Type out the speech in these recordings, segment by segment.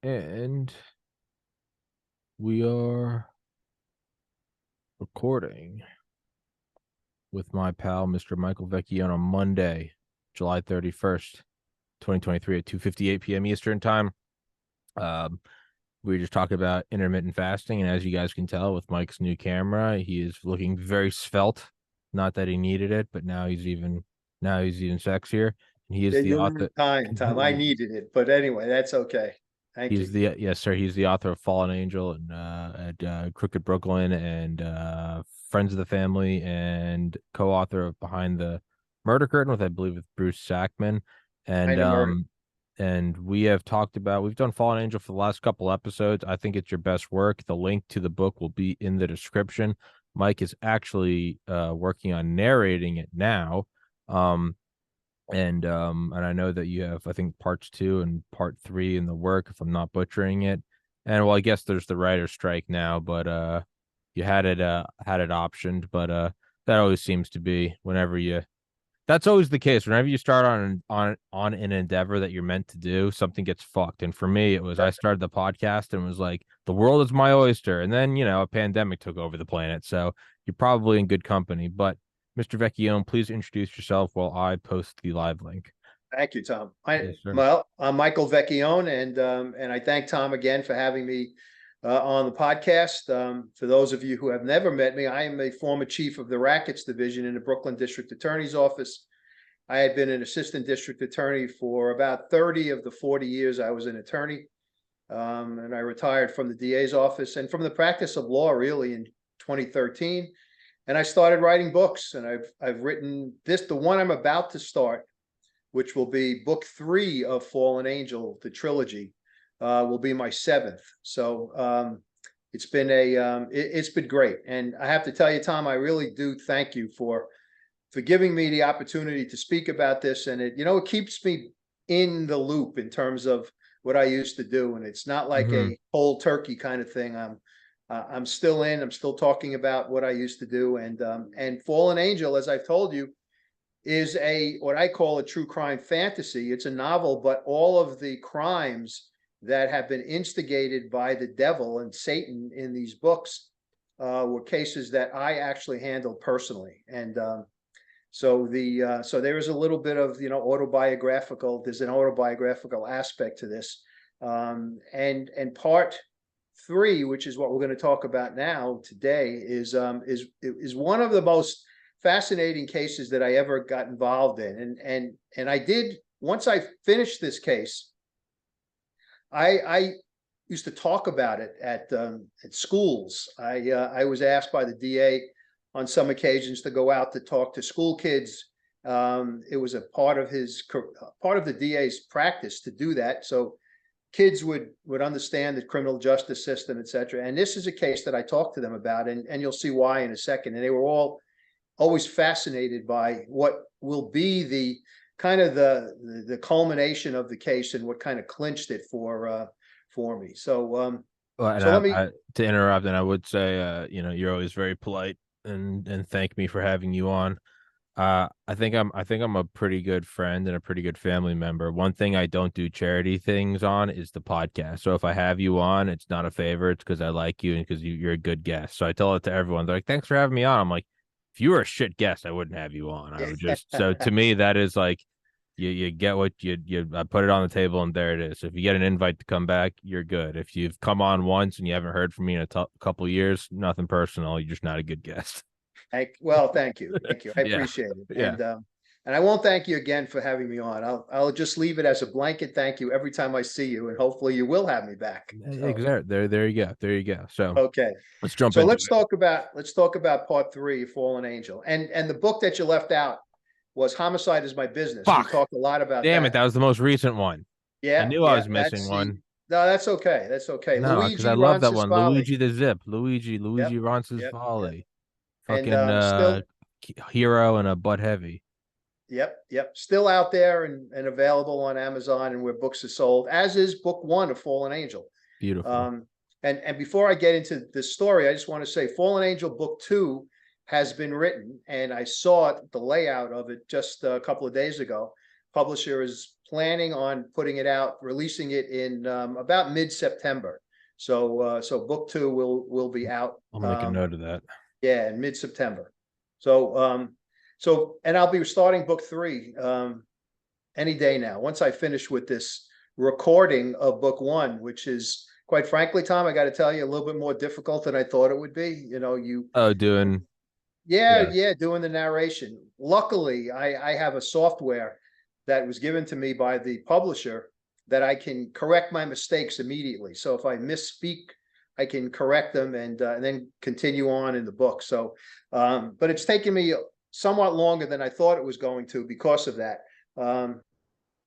And we are recording with my pal, Mr. Michael Vecchione, on Monday, July 31st, 2023 at 2:58 p.m. Eastern Time. We were just talking about intermittent fasting, and as you guys can tell with Mike's new camera, he is looking very svelte. Not that he needed it, but now he's even sexier. And he Yeah, is the you're author. kind, Tom. I needed it, but anyway, that's okay. Thank He's you. the yes, sir. He's the author of Fallen Angel and at Crooked Brooklyn and Friends of the Family, and co-author of Behind the Murder Curtain with, I believe, with Bruce Sackman. And Kind of murder. we have talked about, we've done Fallen Angel for the last couple episodes. I think it's your best work. The link to the book will be in the description. Mike is actually working on narrating it now. And I know that you have, I think, parts 2 and part 3 in the work, if I'm not butchering it. And well, I guess there's the writer's strike now, but you had it optioned. But that always seems to be whenever you, that's always the case. Whenever you start on an endeavor that you're meant to do, something gets fucked. And for me, it was, I started the podcast and was like, the world is my oyster. And then, a pandemic took over the planet. So you're probably in good company. But Mr. Vecchione, please introduce yourself while I post the live link. Thank you, Tom. Yes, sir. I'm Michael Vecchione, and I thank Tom again for having me on the podcast. For those of you who have never met me, I am a former chief of the Rackets Division in the Brooklyn District Attorney's Office. I had been an assistant district attorney for about 30 of the 40 years I was an attorney, and I retired from the DA's office and from the practice of law really in 2013. And I started writing books, and I've written the one I'm about to start, which will be book 3 of Fallen Angel, the trilogy, will be my 7th. So it's been great, and I have to tell you, Tom, I really do thank you for giving me the opportunity to speak about this, and it keeps me in the loop in terms of what I used to do, and it's not like Mm-hmm. a cold turkey kind of thing. I'm still talking about what I used to do. And Fallen Angel, as I've told you, is what I call a true crime fantasy. It's a novel, but all of the crimes that have been instigated by the devil and Satan in these books were cases that I actually handled personally. And so there is a little bit of autobiographical. There's an autobiographical aspect to this, and part 3, which is what we're going to talk about now today, is one of the most fascinating cases that I ever got involved in. And I did, once I finished this case, I used to talk about it at schools. I was asked by the DA on some occasions to go out to talk to school kids. It was a part of the DA's practice to do that, so kids would understand the criminal justice system, et cetera. And this is a case that I talked to them about, and you'll see why in a second. And they were all always fascinated by what will be the kind of the culmination of the case and what kind of clinched it for me. So Well, and so let me. to interrupt, and I would say, you're always very polite and thank me for having you on. I think I'm a pretty good friend and a pretty good family member. One thing I don't do charity things on is the podcast. So if I have you on, it's not a favor. It's because I like you and because you're a good guest. So I tell it to everyone. They're like, "Thanks for having me on." I'm like, if you were a shit guest, I wouldn't have you on. I would just, so to me, that is like, you get what you I put it on the table and there it is. So if you get an invite to come back, you're good. If you've come on once and you haven't heard from me in a couple of years, nothing personal. You're just not a good guest. Thank you, I Yeah. appreciate it, Yeah. and I won't thank you again for having me on. I'll just leave it as a blanket thank you every time I see you, and hopefully you will have me back. So Exactly. There you go. There you go. So okay, let's jump so into let's it. talk about part 3 of Fallen Angel, and the book that you left out was Homicide Is My Business. We Fuck. talked a lot about Damn it. that. That was the most recent one. I Yeah, knew I yeah, was missing that's the one. no, that's okay. That's okay. No, because I Luigi love that one. Roncesvalles. Luigi the Zip. Yep, Luigi Ronce's yep, yep. Folly. And Fucking still, hero and a butt heavy. yep, still out there and available on Amazon and where books are sold, as is book 1 of Fallen Angel. Beautiful. Um, and before I get into this story, I just want to say Fallen Angel book 2 has been written, and I saw the layout of it just a couple of days ago. publisher is planning on putting it out, releasing it in about mid-September. So book two will be out. I'll make a note of that. Yeah, in mid-September. And I'll be starting book three any day now. Once I finish with this recording of book one, which is, quite frankly, Tom, I got to tell you, a little bit more difficult than I thought it would be. Doing Doing the narration. Luckily, I have a software that was given to me by the publisher that I can correct my mistakes immediately. So if I misspeak, I can correct them and then continue on in the book. So, but it's taken me somewhat longer than I thought it was going to because of that.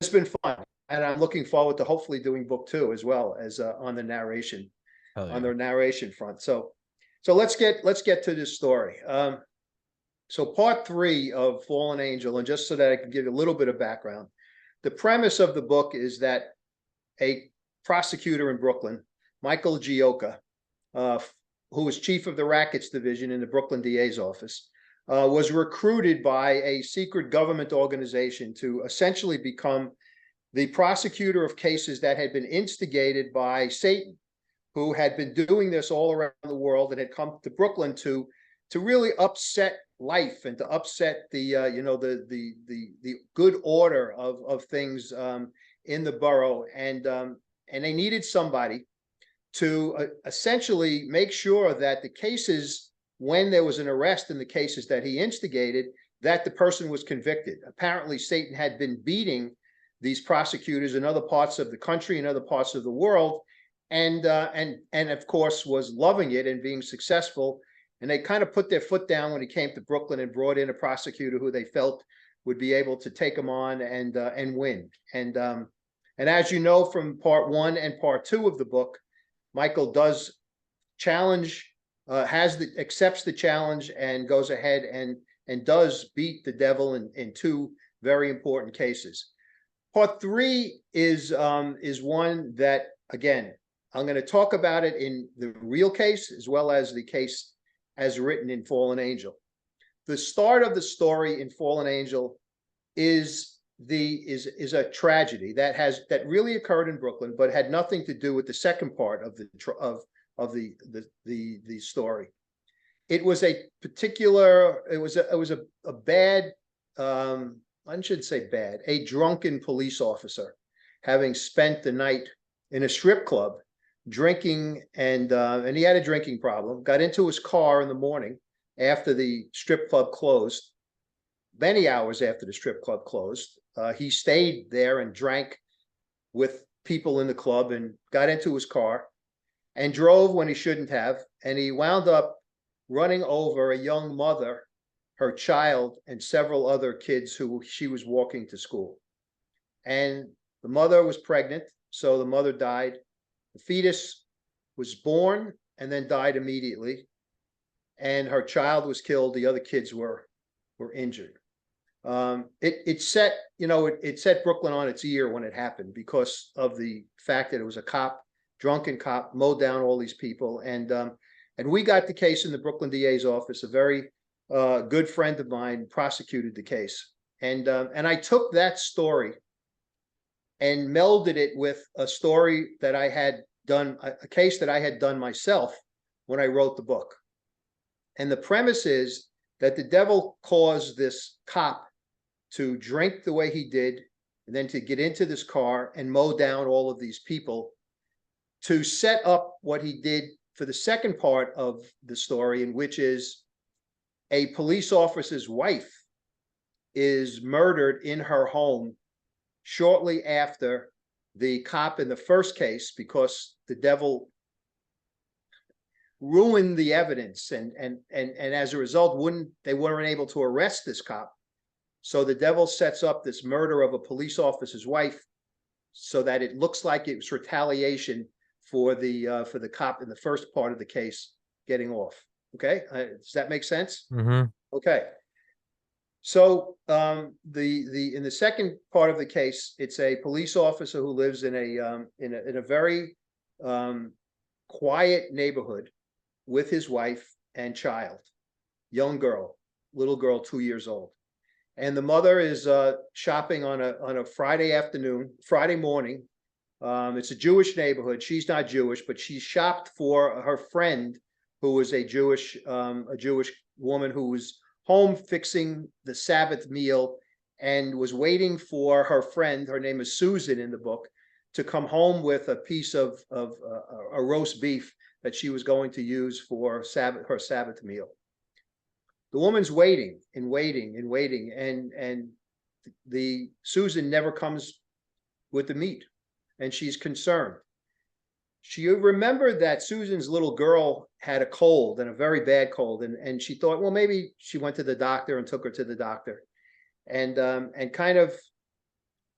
It's been fun, and I'm looking forward to hopefully doing book two as well as on the narration, on the narration front. So let's get to this story. So part three of Fallen Angel, and just so that I can give you a little bit of background, the premise of the book is that a prosecutor in Brooklyn, Michael Gioca, who was chief of the rackets division in the Brooklyn DA's office, was recruited by a secret government organization to essentially become the prosecutor of cases that had been instigated by Satan, who had been doing this all around the world and had come to Brooklyn to really upset life and to upset the the good order of things in the borough, and they needed somebody to essentially make sure that the cases, when there was an arrest in the cases that he instigated, that the person was convicted. Apparently, Satan had been beating these prosecutors in other parts of the country and other parts of the world, and of course was loving it and being successful. And they kind of put their foot down when he came to Brooklyn and brought in a prosecutor who they felt would be able to take him on and win. And as you know from part one and part two of the book, Michael does challenge, accepts the challenge and goes ahead and does beat the devil in two very important cases. Part three is one that, again, I'm going to talk about it in the real case as well as the case as written in Fallen Angel. The start of the story in Fallen Angel is a tragedy that really occurred in Brooklyn, but had nothing to do with the second part of the story. It was a particular. It was a bad. I shouldn't say bad. A drunken police officer, having spent the night in a strip club, drinking, and he had a drinking problem. Got into his car in the morning after the strip club closed. Many hours after the strip club closed, he stayed there and drank with people in the club and got into his car and drove when he shouldn't have. And he wound up running over a young mother, her child, and several other kids who she was walking to school. And the mother was pregnant, so the mother died. The fetus was born and then died immediately. And her child was killed. The other kids were injured. It set Brooklyn on its ear when it happened because of the fact that it was a drunken cop, mowed down all these people. And we got the case in the Brooklyn DA's office. A very good friend of mine prosecuted the case. And I took that story and melded it with a story that I had done, a case that I had done myself when I wrote the book. And the premise is that the devil caused this cop to drink the way he did, and then to get into this car and mow down all of these people, to set up what he did for the second part of the story, in which is a police officer's wife is murdered in her home shortly after the cop in the first case, because the devil ruined the evidence, and as a result they weren't able to arrest this cop. So the devil sets up this murder of a police officer's wife so that it looks like it was retaliation for the cop in the first part of the case getting off. Okay, does that make sense? Mm-hmm. Okay. So in the second part of the case, it's a police officer who lives in a very quiet neighborhood with his wife and child, young girl, little girl, 2 years old. and the mother is shopping on a Friday morning. It's a Jewish neighborhood. She's not Jewish, but she shopped for her friend, who was a Jewish woman who was home fixing the Sabbath meal and was waiting for her friend. Her name is Susan in the book, to come home with a piece of a roast beef that she was going to use for her Sabbath meal. The woman's waiting and waiting and waiting, and the Susan never comes with the meat, and she's concerned. She remembered that Susan's little girl had a cold, and a very bad cold, and she thought, well, maybe she went to the doctor and took her to the doctor, and kind of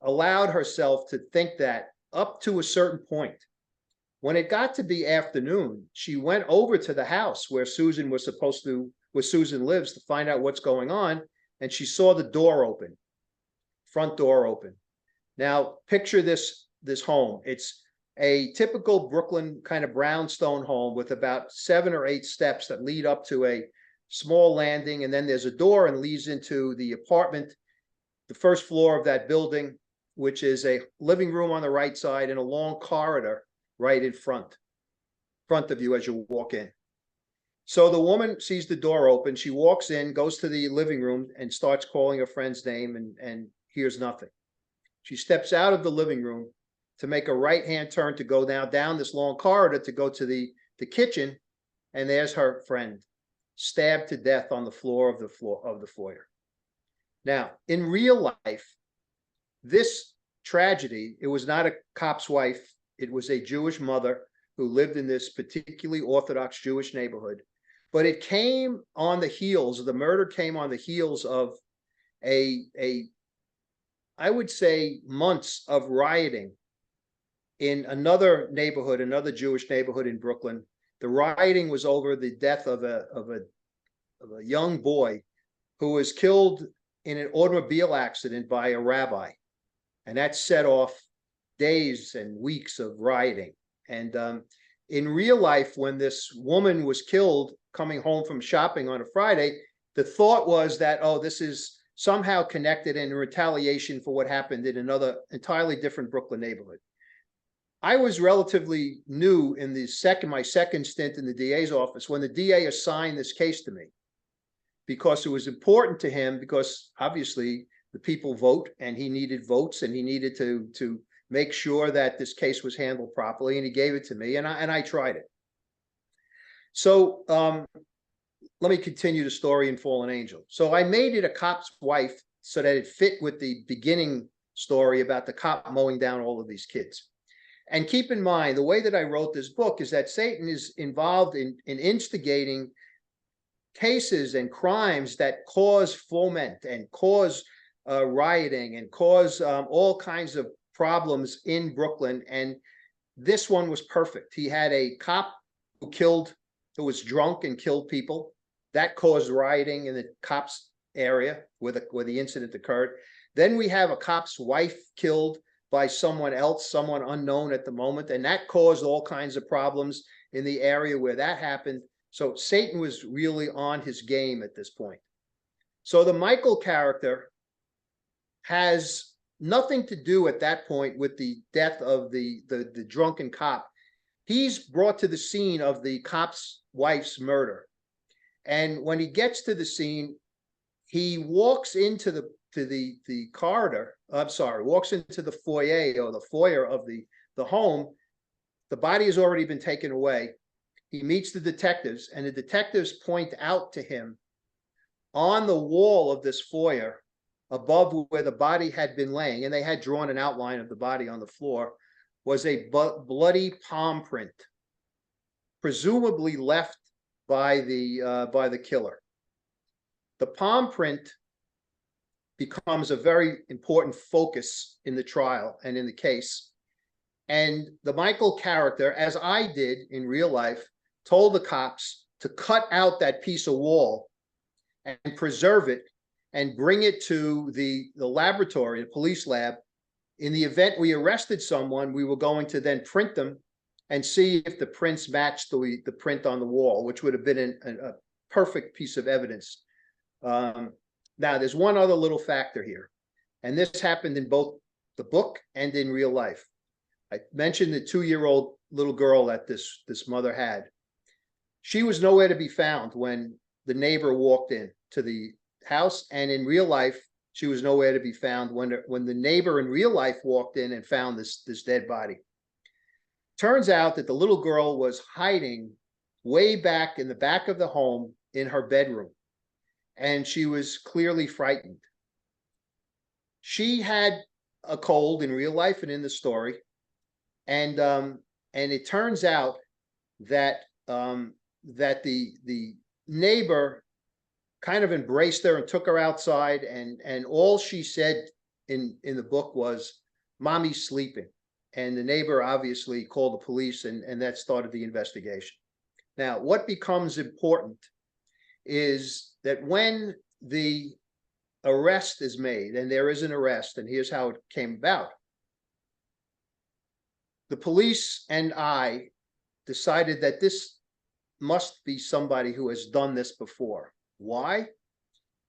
allowed herself to think that up to a certain point. When it got to be afternoon, she went over to the house where Susan lives, to find out what's going on, and she saw the door open, front door open. Now, picture this home. It's a typical Brooklyn kind of brownstone home with about 7 or 8 steps that lead up to a small landing, and then there's a door and leads into the apartment, the first floor of that building, which is a living room on the right side and a long corridor right in front of you as you walk in. So the woman sees the door open. She walks in, goes to the living room, and starts calling her friend's name, and hears nothing. She steps out of the living room to make a right-hand turn to go down this long corridor to go to the kitchen, and there's her friend, stabbed to death on the floor of the foyer. Now, in real life, this tragedy, it was not a cop's wife. It was a Jewish mother who lived in this particularly Orthodox Jewish neighborhood. But it came on the heels, the murder came on the heels of I would say, months of rioting in another neighborhood, another Jewish neighborhood in Brooklyn. The rioting was over the death of a young boy who was killed in an automobile accident by a rabbi. And that set off days and weeks of rioting. And in real life, when this woman was killed coming home from shopping on a Friday, the thought was that, oh, this is somehow connected in retaliation for what happened in another entirely different Brooklyn neighborhood. I was relatively new in my second stint in the DA's office when the DA assigned this case to me, because it was important to him, because obviously the people vote and he needed votes, and he needed to make sure that this case was handled properly, and he gave it to me, and I tried it. So let me continue the story in Fallen Angel. So I made it a cop's wife so that it fit with the beginning story about the cop mowing down all of these kids. And keep in mind, the way that I wrote this book is that Satan is involved in instigating cases and crimes that cause foment and cause rioting and cause all kinds of problems in Brooklyn. And this one was perfect. He had a cop who was drunk and killed people. That caused rioting in the cops' area where the incident occurred. Then we have a cop's wife killed by someone else, someone unknown at the moment, and that caused all kinds of problems in the area where that happened. So Satan was really on his game at this point. So the Michael character has nothing to do at that point with the death of the drunken cop. He's brought to the scene of the cop's wife's murder. And when he gets to the scene, he walks into the corridor. Walks into the foyer, or the foyer of the home. The body has already been taken away. He meets the detectives, and the detectives point out to him on the wall of this foyer, above where the body had been laying, and they had drawn an outline of the body on the floor, was a bloody palm print, presumably left by the killer. The palm print becomes a very important focus in the trial and in the case. And the Michael character, as I did in real life, told the cops to cut out that piece of wall and preserve it and bring it to the laboratory, the police lab. In the event we arrested someone, we were going to then print them and see if the prints matched the print on the wall, which would have been a perfect piece of evidence. Now, there's one other little factor here, and this happened in both the book and in real life. I mentioned the 2-year-old little girl that this mother had. She was nowhere to be found when the neighbor walked in to the house, and in real life, she was nowhere to be found when the neighbor in real life walked in and found this dead body. Turns out that the little girl was hiding way back in the back of the home in her bedroom, and she was clearly frightened. She had a cold in real life and in the story, and it turns out that that the neighbor kind of embraced her and took her outside, and all she said in the book was, "Mommy's sleeping." And the neighbor obviously called the police, and that started the investigation. Now, what becomes important is that when the arrest is made, and there is an arrest, and here's how it came about. The police and I decided that this must be somebody who has done this before. Why?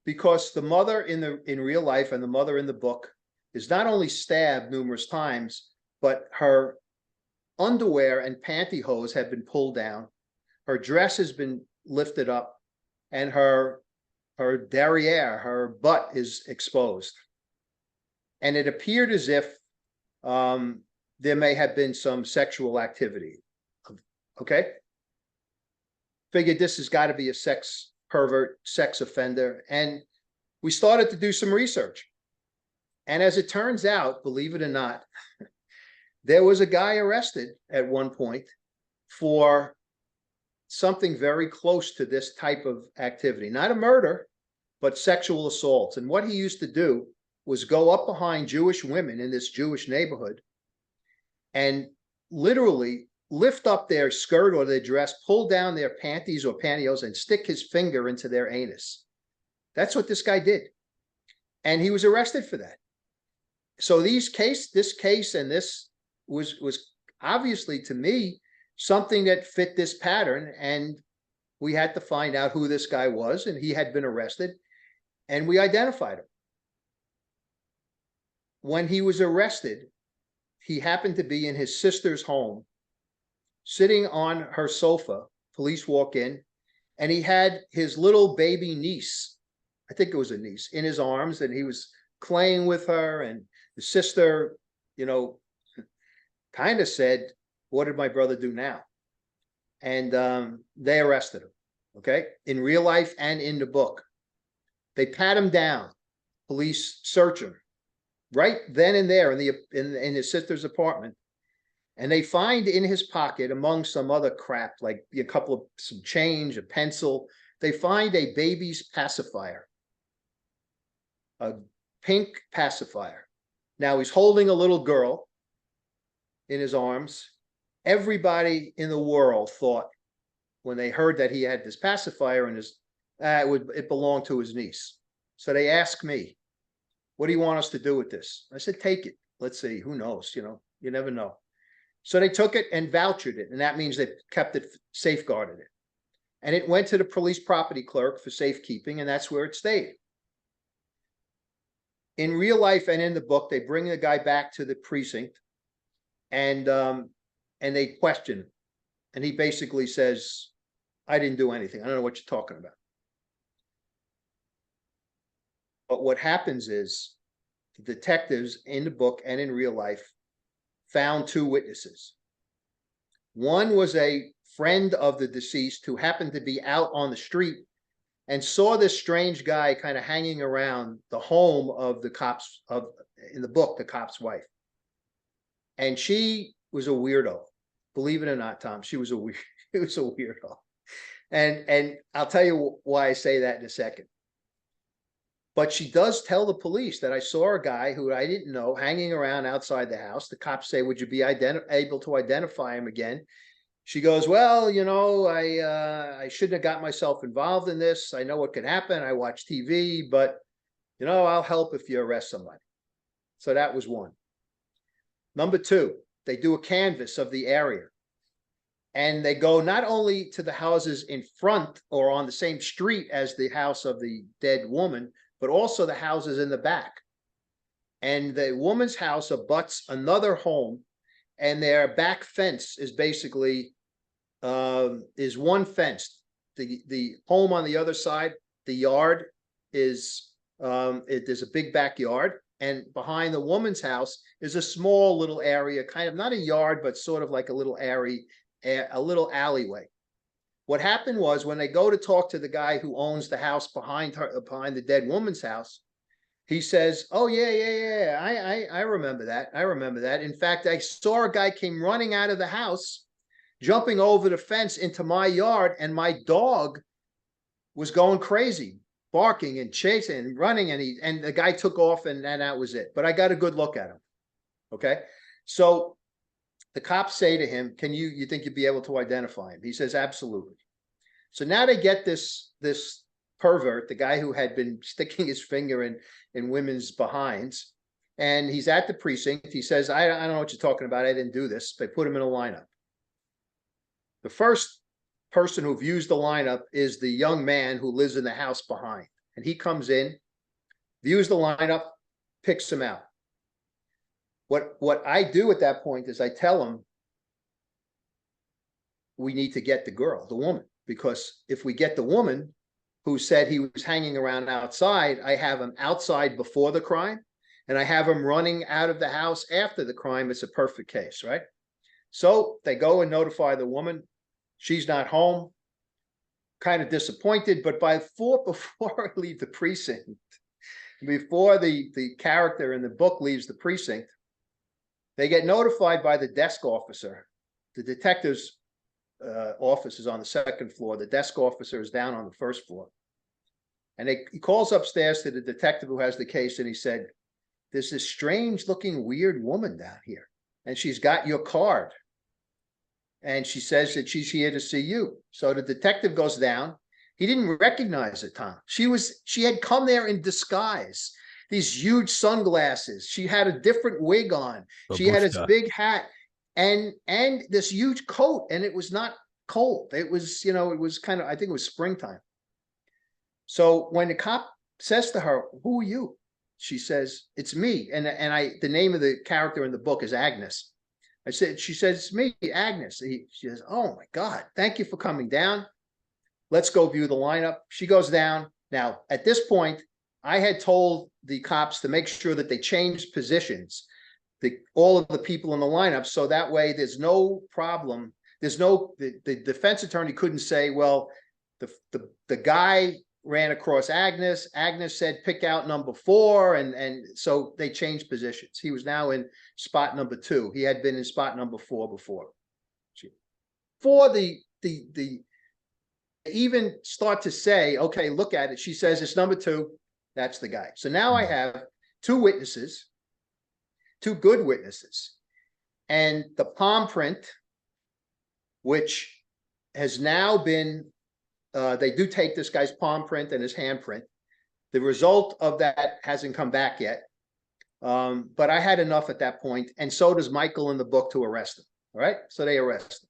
Because the mother in real life and the mother in the book is not only stabbed numerous times, but her underwear and pantyhose have been pulled down, her dress has been lifted up, and her derriere, her butt, is exposed. And it appeared as if there may have been some sexual activity. Okay? Figured this has got to be a sex pervert, sex offender. And we started to do some research. And as it turns out, believe it or not, there was a guy arrested at one point for something very close to this type of activity. Not a murder, but sexual assaults. And what he used to do was go up behind Jewish women in this Jewish neighborhood and literally lift up their skirt or their dress, pull down their panties or pantyhose, and stick his finger into their anus. That's what this guy did. And he was arrested for that. So this case and this was obviously, to me, something that fit this pattern, and we had to find out who this guy was, and he had been arrested, and we identified him. When he was arrested, he happened to be in his sister's home, sitting on her sofa. Police walk in, and he had his little baby niece, I think it was a niece, in his arms, and he was playing with her, and the sister, kind of said, "What did my brother do now?" And they arrested him, okay, in real life and in the book. They pat him down. Police search him right then and there in his sister's apartment, and they find in his pocket, among some other crap, like some change, a pencil, they find a baby's pacifier, a pink pacifier. Now he's holding a little girl in his arms. Everybody in the world thought, when they heard that he had this pacifier in his, it belonged to his niece. So they asked me, "What do you want us to do with this?" I said, "Take it. Let's see. Who knows? You never know." So they took it and vouchered it, and that means they kept it, safeguarded it. And it went to the police property clerk for safekeeping, and that's where it stayed. In real life and in the book, they bring the guy back to the precinct, and they question him. And he basically says, "I didn't do anything. I don't know what you're talking about." But what happens is the detectives in the book and in real life found 2 witnesses. One was a friend of the deceased who happened to be out on the street and saw this strange guy kind of hanging around the home of the cops, in the book, the cop's wife. And she was a weirdo. Believe it or not, Tom, she was a weirdo. And I'll tell you why I say that in a second. But she does tell the police that, "I saw a guy who I didn't know hanging around outside the house." The cops say, "Would you be able to identify him again?" She goes, "Well, I shouldn't have got myself involved in this. I know what could happen. I watch TV, but, I'll help if you arrest somebody." So that was one. Number 2, they do a canvass of the area. And they go not only to the houses in front or on the same street as the house of the dead woman, but also the houses in the back. And the woman's house abuts another home, and their back fence is basically is one fence. The home on the other side, the yard is there's a big backyard, and behind the woman's house is a small little area, kind of not a yard, but sort of like a little area, a little alleyway. What happened was when they go to talk to the guy who owns the house behind her, behind the dead woman's house, he says, "Oh yeah, I remember that. I remember that. In fact, I saw a guy came running out of the house, jumping over the fence into my yard, and my dog was going crazy, barking and chasing and running, and the guy took off, and that was it. But I got a good look at him." Okay, so the cops say to him, "Can you think you'd be able to identify him?" He says, "Absolutely." So now they get this pervert, the guy who had been sticking his finger in women's behinds, and he's at the precinct. He says, I don't know what you're talking about. I didn't do this." They put him in a lineup. The first person who views the lineup is the young man who lives in the house behind. And he comes in, views the lineup, picks him out. What I do at that point is I tell him, we need to get the girl, the woman, because if we get the woman who said he was hanging around outside, I have him outside before the crime, and I have him running out of the house after the crime. It's a perfect case, right? So they go and notify the woman. She's not home, kind of disappointed, but before I leave the precinct, before the character in the book leaves the precinct, they get notified by the desk officer. The detective's office is on the second floor. The desk officer is down on the first floor. And he calls upstairs to the detective who has the case, and he said, "There's this strange looking weird woman down here, and she's got your card. And she says that she's here to see you." So the detective goes down. He didn't recognize her, Tom. She had come there in disguise, these huge sunglasses. She had a different wig on. She had this big hat and this huge coat, and it was not cold. It was, it was kind of, I think it was springtime. So when the cop says to her, "Who are you?" She says, "It's me." And the name of the character in the book is Agnes. She says, "It's me, Agnes." She says, "Oh my God, thank you for coming down. Let's go view the lineup." She goes down. Now, at this point, I had told the cops to make sure that they changed positions, all of the people in the lineup, so that way there's no problem. The defense attorney couldn't say, "Well, the guy ran across Agnes. Agnes said, pick out number 4. And so they changed positions. He was now in spot number 2. He had been in spot number 4 before. For the even start to say, okay, look at it. She says, "It's number 2. That's the guy." So now I have 2 witnesses, 2 good witnesses, and the palm print, which has now been, they do take this guy's palm print and his handprint. The result of that hasn't come back yet. But I had enough at that point, and so does Michael in the book, to arrest him. All right, so they arrest him.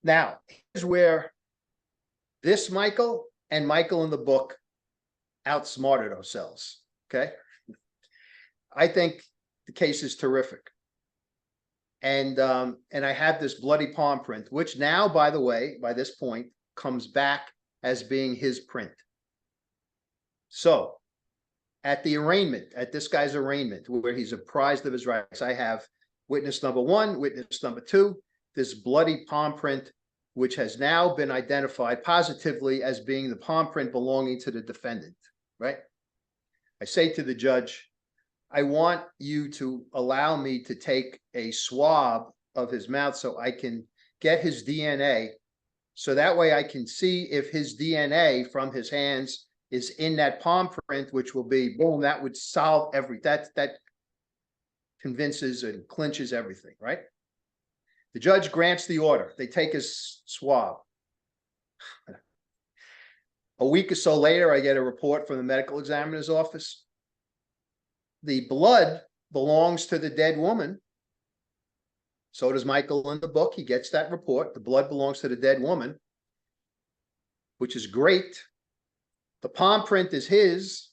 Now, here's where this Michael and Michael in the book outsmarted ourselves. Okay, I think the case is terrific. And I have this bloody palm print, which now, by the way, by this point, comes back as being his print. So at the arraignment, at this guy's arraignment, where he's apprised of his rights, I have witness number 1, witness number 2, this bloody palm print, which has now been identified positively as being the palm print belonging to the defendant, right? I say to the judge, I want you to allow me to take a swab of his mouth so I can get his DNA, so that way I can see if his DNA from his hands is in that palm print, which will be, boom, that would solve that convinces and clinches everything, right? The judge grants the order. They take his swab. A week or so later, I get a report from the medical examiner's office. The blood belongs to the dead woman. So does Michael in the book. He gets that report. The blood belongs to the dead woman, which is great. The palm print is his.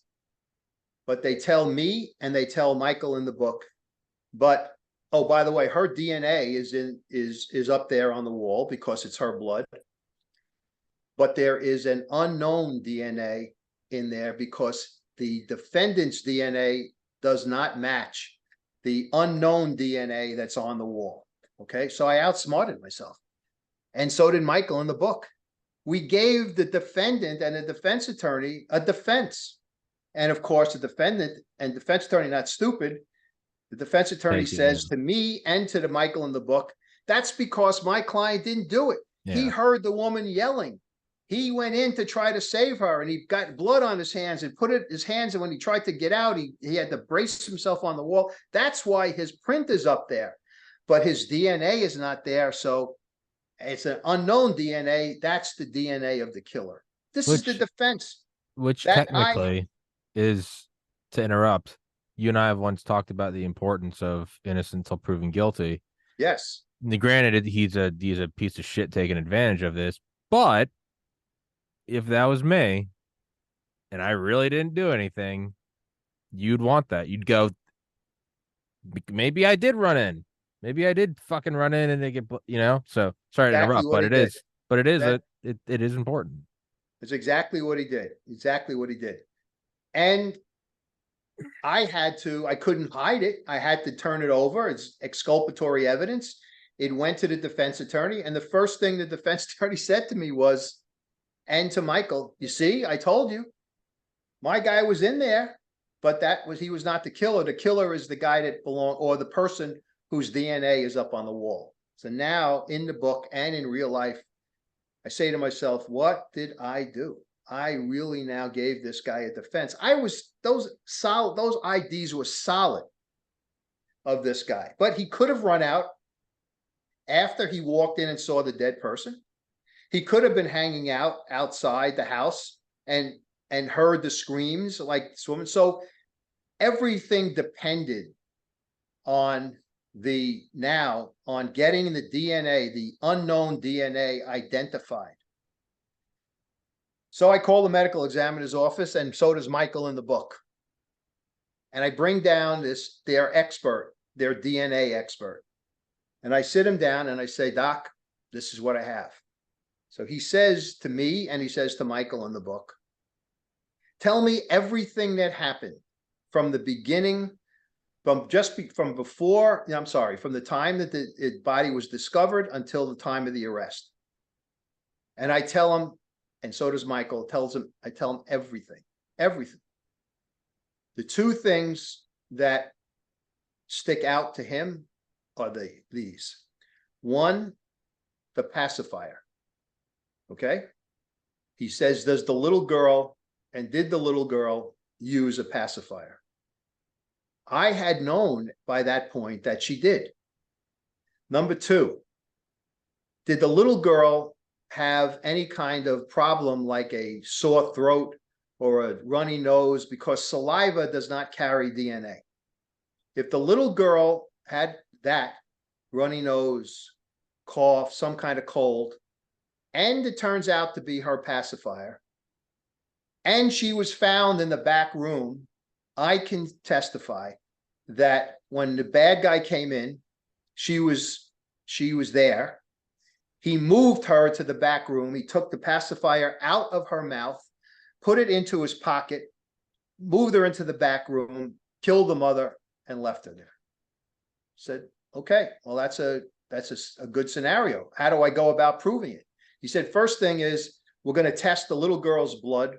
but they tell me and they tell Michael in the book. But oh, by the way, her DNA is up there on the wall because it's her blood. But there is an unknown DNA in there because the defendant's DNA does not match the unknown DNA that's on the wall. Okay, so I outsmarted myself. And so did Michael in the book. We gave the defendant and the defense attorney a defense. And of course, the defendant and defense attorney, not stupid. The defense attorney says to me and to the Michael in the book, that's because my client didn't do it. Yeah. He heard the woman yelling. He went in to try to save her, and he got blood on his hands and put his hands, and when he tried to get out, he had to brace himself on the wall. That's why his print is up there, but his DNA is not there. So it's an unknown DNA. That's the DNA of the killer. This is the defense. Which technically is, to interrupt, you and I have once talked about the importance of innocent until proven guilty. Yes. Granted, he's a piece of shit taking advantage of this, but if that was me and I really didn't do anything, you'd want that. You'd go, maybe I did run in. Maybe I did fucking run in and they get, so sorry to interrupt, but it is important. It's exactly what he did. Exactly what he did. And I couldn't hide it. I had to turn it over. It's exculpatory evidence. It went to the defense attorney. And the first thing the defense attorney said to me was, and to Michael, you see, I told you, my guy was in there, but he was not the killer. The killer is the guy that or the person whose DNA is up on the wall. So now in the book and in real life, I say to myself, what did I do? I really now gave this guy a defense. Those IDs were solid of this guy, but he could have run out after he walked in and saw the dead person. He could have been hanging out outside the house and heard the screams like this woman. So everything depended on getting the DNA, the unknown DNA identified. So I call the medical examiner's office, and so does Michael in the book. And I bring down their expert, their DNA expert. And I sit him down and I say, Doc, this is what I have. So he says to me, and he says to Michael in the book, tell me everything that happened from the beginning, from the time that the body was discovered until the time of the arrest. And I tell him, and so does Michael, I tell him everything. The two things that stick out to him are these. One, the pacifier. Okay? He says, did the little girl use a pacifier? I had known by that point that she did. Number two, did the little girl have any kind of problem like a sore throat or a runny nose? Because saliva does not carry DNA. If the little girl had that runny nose, cough, some kind of cold, and it turns out to be her pacifier, and she was found in the back room, I can testify that when the bad guy came in, she was there. He moved her to the back room. He took the pacifier out of her mouth, put it into his pocket, moved her into the back room, killed the mother, and left her there. Said, okay, well, that's a good scenario. How do I go about proving it? He said, first thing is, we're going to test the little girl's blood,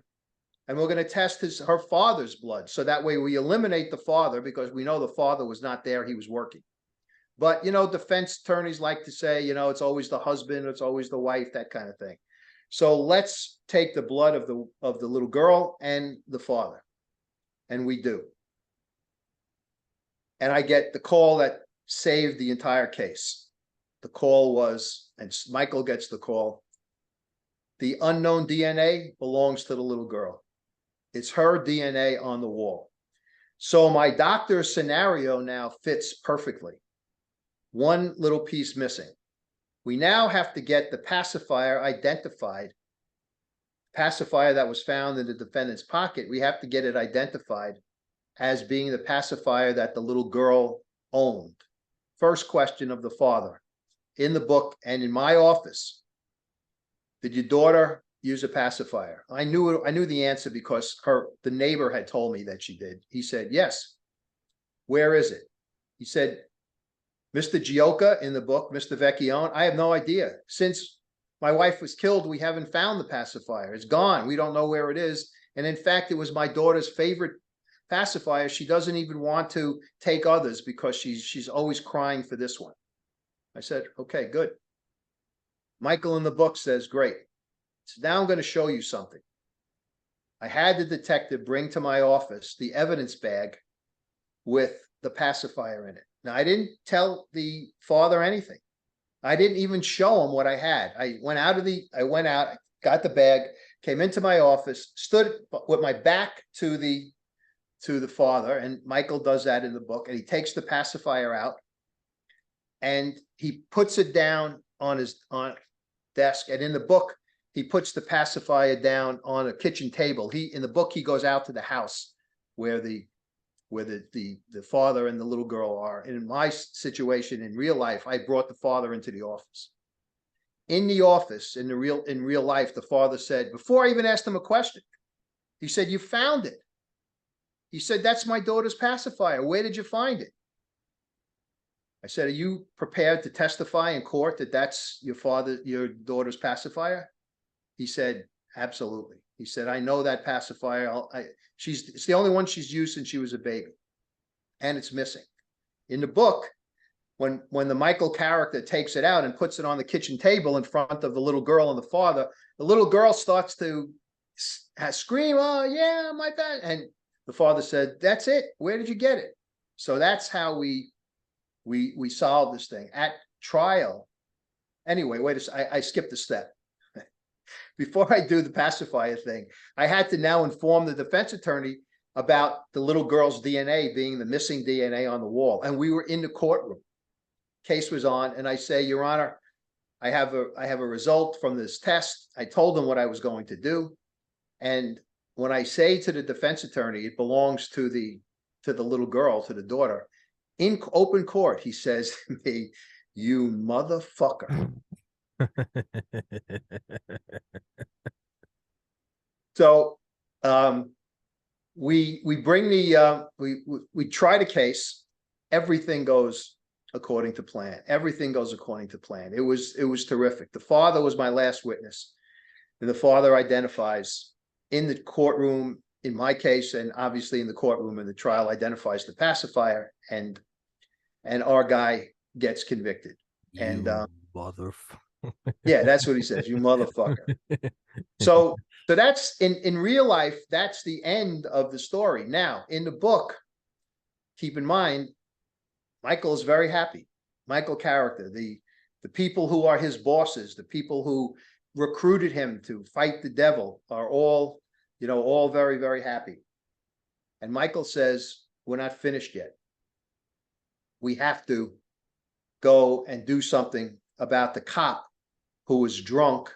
and we're going to test her father's blood. So that way we eliminate the father, because we know the father was not there. He was working. But, defense attorneys like to say, it's always the husband, it's always the wife, that kind of thing. So let's take the blood of the little girl and the father. And we do. And I get the call that saved the entire case. The call was, and Michael gets the call, the unknown DNA belongs to the little girl. It's her DNA on the wall. So my doctor's scenario now fits perfectly. One little piece missing. We now have to get the pacifier identified. Pacifier that was found in the defendant's pocket, we have to get it identified as being the pacifier that the little girl owned. First question of the father in the book and in my office: did your daughter use a pacifier? I knew the answer because the neighbor had told me that she did. He said, yes. Where is it? He said, Mr. Gioca in the book, Mr. Vecchione, I have no idea. Since my wife was killed, we haven't found the pacifier. It's gone. We don't know where it is. And in fact, it was my daughter's favorite pacifier. She doesn't even want to take others because she's always crying for this one. I said, okay, good. Michael in the book says, great. So now I'm going to show you something. I had the detective bring to my office the evidence bag with the pacifier in it. Now, I didn't tell the father anything. I didn't even show him what I had. I went out, got the bag, came into my office, stood with my back to the father, and Michael does that in the book, and he takes the pacifier out and he puts it down on his desk. And in the book, he puts the pacifier down on a kitchen table. In the book, he goes out to the house where the father and the little girl are. And in my situation, in real life, I brought the father into the office. In the office, in real life, the father said, before I even asked him a question, he said, you found it. He said, that's my daughter's pacifier. Where did you find it? I said, are you prepared to testify in court that that's your daughter's pacifier? He said, absolutely. He said, I know that pacifier. It's the only one she's used since she was a baby, and it's missing. In the book, when the Michael character takes it out and puts it on the kitchen table in front of the little girl and the father, the little girl starts to scream, oh yeah, my dad. And the father said, that's it. Where did you get it? So that's how we solved this thing at trial. Anyway, I skipped a step. Before I do the pacifier thing, I had to now inform the defense attorney about the little girl's DNA being the missing DNA on the wall. And we were in the courtroom. Case was on, and I say, Your Honor, I have a result from this test. I told him what I was going to do. And when I say to the defense attorney, it belongs to the little girl, to the daughter, in open court, he says to me, you motherfucker. So we bring we try the case. Everything goes according to plan. Everything goes according to plan. It was terrific. The father was my last witness, and the father identifies in the courtroom, in my case, and obviously in the courtroom in the trial, identifies the pacifier, and our guy gets convicted. And motherfucker. Yeah, that's what he says. You motherfucker. So that's in real life, that's the end of the story. Now, in the book, keep in mind, Michael is very happy. Michael character, the people who are his bosses, the people who recruited him to fight the devil are all very, very happy. And Michael says, we're not finished yet. We have to go and do something about the cop who was drunk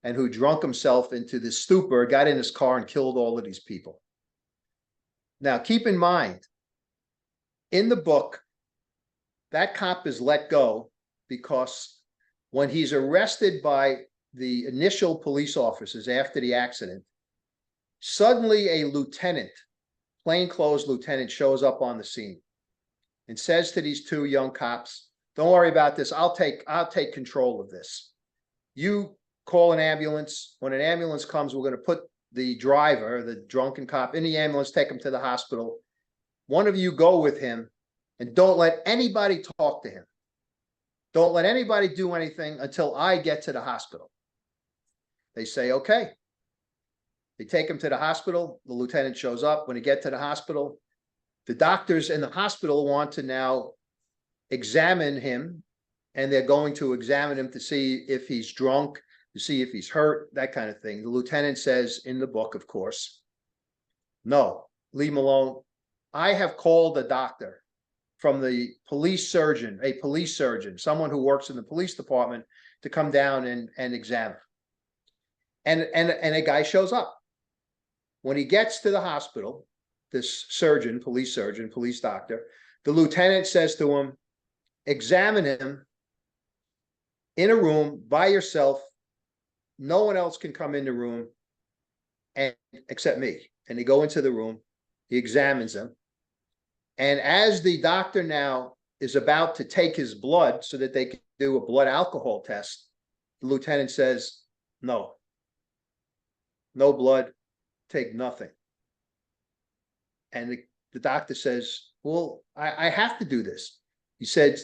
and who drunk himself into this stupor, got in his car and killed all of these people. Now, keep in mind, in the book, that cop is let go because when he's arrested by the initial police officers after the accident, suddenly a lieutenant, plainclothes lieutenant, shows up on the scene and says to these two young cops, don't worry about this. I'll take control of this. You call an ambulance. When an ambulance comes, we're going to put the driver, the drunken cop, in the ambulance, take him to the hospital. One of you go with him and don't let anybody talk to him. Don't let anybody do anything until I get to the hospital. They say, okay. They take him to the hospital. The lieutenant shows up. When they get to the hospital, the doctors in the hospital want to now examine him, and they're going to examine him to see if he's drunk, to see if he's hurt, that kind of thing. The lieutenant says in the book, of course, no, leave him alone. I have called a doctor from the police surgeon, someone who works in the police department, to come down and examine. And a guy shows up. When he gets to the hospital, this surgeon, police doctor. The lieutenant says to him, examine him in a room by yourself. No one else can come in the room and except me. And they go into the room, he examines him. And as the doctor now is about to take his blood so that they can do a blood alcohol test, the lieutenant says, no blood, take nothing. And the doctor says, well, I have to do this. He said,